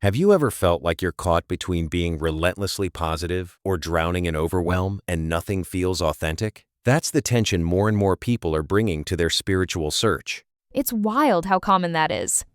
Have you ever felt like you're caught between being relentlessly positive or drowning in overwhelm and nothing feels authentic? That's the tension more and more people are bringing to their spiritual search. It's wild how common that is.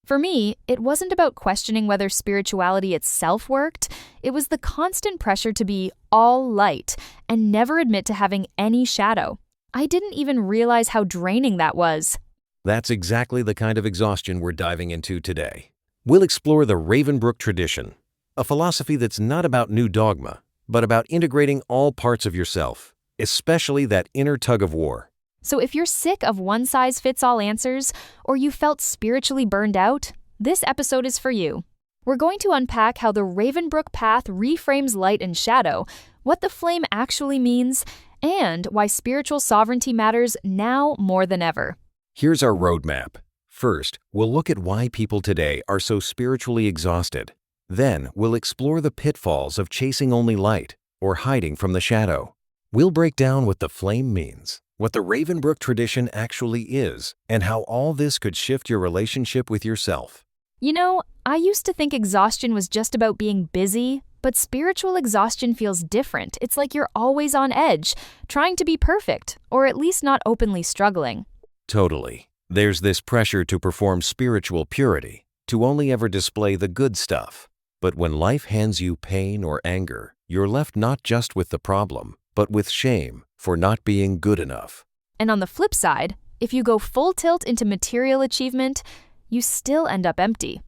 For me, it wasn't about questioning whether spirituality itself worked. It was the constant pressure to be all light and never admit to having any shadow. I didn't even realize how draining that was. That's exactly the kind of exhaustion we're diving into today. We'll explore the Ravenbrook Tradition, a philosophy that's not about new dogma, but about integrating all parts of yourself, especially that inner tug-of-war. So if you're sick of one-size-fits-all answers, or you felt spiritually burned out, this episode is for you. We're going to unpack how the Ravenbrook path reframes light and shadow, what the flame actually means, and why spiritual sovereignty matters now more than ever. Here's our roadmap. First, we'll look at why people today are so spiritually exhausted. Then, we'll explore the pitfalls of chasing only light or hiding from the shadow. We'll break down what the flame means, what the Ravenbrook tradition actually is, and how all this could shift your relationship with yourself. You know, I used to think exhaustion was just about being busy, but spiritual exhaustion feels different. It's like you're always on edge, trying to be perfect, or at least not openly struggling. Totally. There's this pressure to perform spiritual purity, to only ever display the good stuff. But when life hands you pain or anger, you're left not just with the problem, but with shame for not being good enough. And on the flip side, if you go full tilt into material achievement, you still end up empty.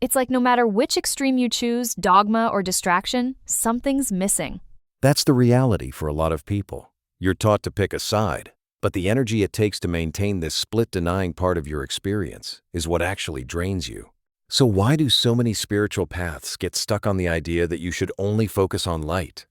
It's like no matter which extreme you choose, dogma or distraction, something's missing. That's the reality for a lot of people. You're taught to pick a side, but the energy it takes to maintain this split-denying part of your experience is what actually drains you. So why do so many spiritual paths get stuck on the idea that you should only focus on light?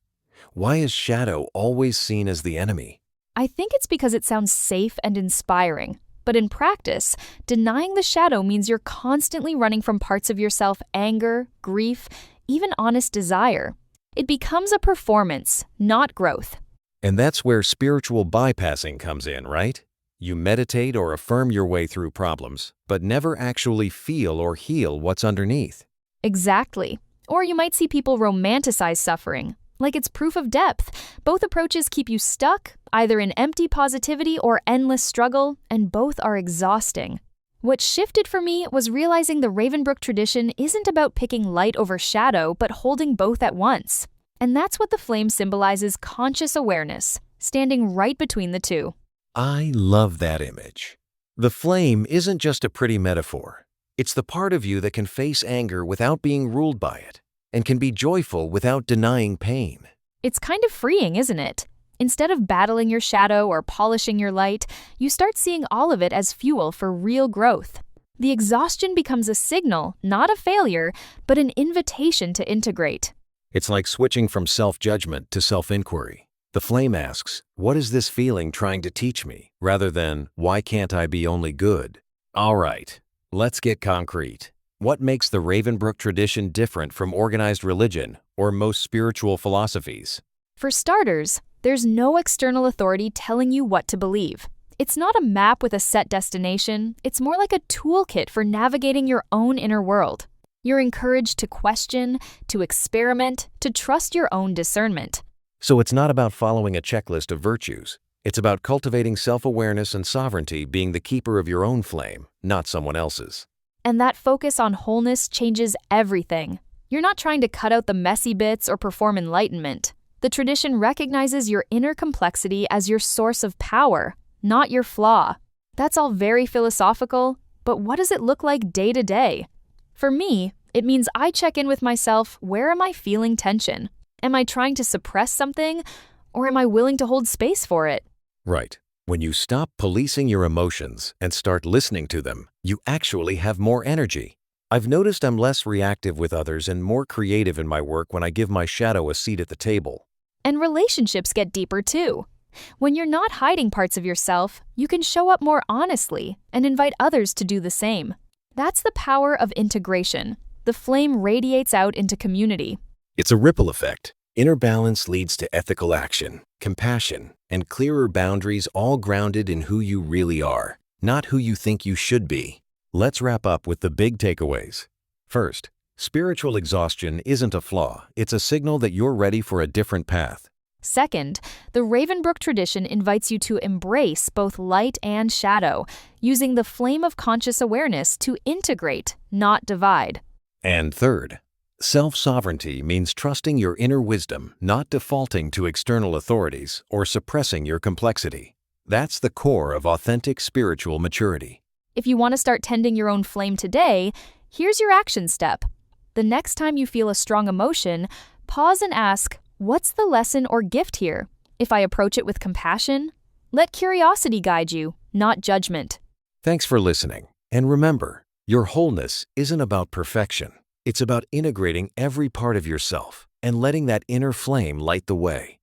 Why is shadow always seen as the enemy? I think it's because it sounds safe and inspiring. But in practice, denying the shadow means you're constantly running from parts of yourself: anger, grief, even honest desire. It becomes a performance, not growth. And that's where spiritual bypassing comes in, right? You meditate or affirm your way through problems, but never actually feel or heal what's underneath. Exactly. Or you might see people romanticize suffering, like it's proof of depth. Both approaches keep you stuck, either in empty positivity or endless struggle, and both are exhausting. What shifted for me was realizing the Ravenbrook tradition isn't about picking light over shadow, but holding both at once. And that's what the flame symbolizes: conscious awareness, standing right between the two. I love that image. The flame isn't just a pretty metaphor. It's the part of you that can face anger without being ruled by it, and can be joyful without denying pain. It's kind of freeing, isn't it? Instead of battling your shadow or polishing your light, you start seeing all of it as fuel for real growth. The exhaustion becomes a signal, not a failure, but an invitation to integrate. It's like switching from self-judgment to self-inquiry. The flame asks, what is this feeling trying to teach me? Rather than, why can't I be only good? All right, let's get concrete. What makes the Ravenbrook tradition different from organized religion or most spiritual philosophies? For starters, there's no external authority telling you what to believe. It's not a map with a set destination. It's more like a toolkit for navigating your own inner world. You're encouraged to question, to experiment, to trust your own discernment. So it's not about following a checklist of virtues. It's about cultivating self-awareness and sovereignty, being the keeper of your own flame, not someone else's. And that focus on wholeness changes everything. You're not trying to cut out the messy bits or perform enlightenment. The tradition recognizes your inner complexity as your source of power, not your flaw. That's all very philosophical, but what does it look like day to day? For me, it means I check in with myself. Where am I feeling tension? Am I trying to suppress something, or am I willing to hold space for it? Right. When you stop policing your emotions and start listening to them, you actually have more energy. I've noticed I'm less reactive with others and more creative in my work when I give my shadow a seat at the table. And relationships get deeper too. When you're not hiding parts of yourself, you can show up more honestly and invite others to do the same. That's the power of integration. The flame radiates out into community. It's a ripple effect. Inner balance leads to ethical action, compassion, and clearer boundaries, all grounded in who you really are, not who you think you should be. Let's wrap up with the big takeaways. First, Spiritual exhaustion isn't a flaw, it's a signal that you're ready for a different path. Second, the Ravenbrook tradition invites you to embrace both light and shadow, using the flame of conscious awareness to integrate, not divide. And third, self-sovereignty means trusting your inner wisdom, not defaulting to external authorities or suppressing your complexity. That's the core of authentic spiritual maturity. If you want to start tending your own flame today, here's your action step. The next time you feel a strong emotion, pause and ask, what's the lesson or gift here? If I approach it with compassion, let curiosity guide you, not judgment. Thanks for listening. And remember, your wholeness isn't about perfection. It's about integrating every part of yourself and letting that inner flame light the way.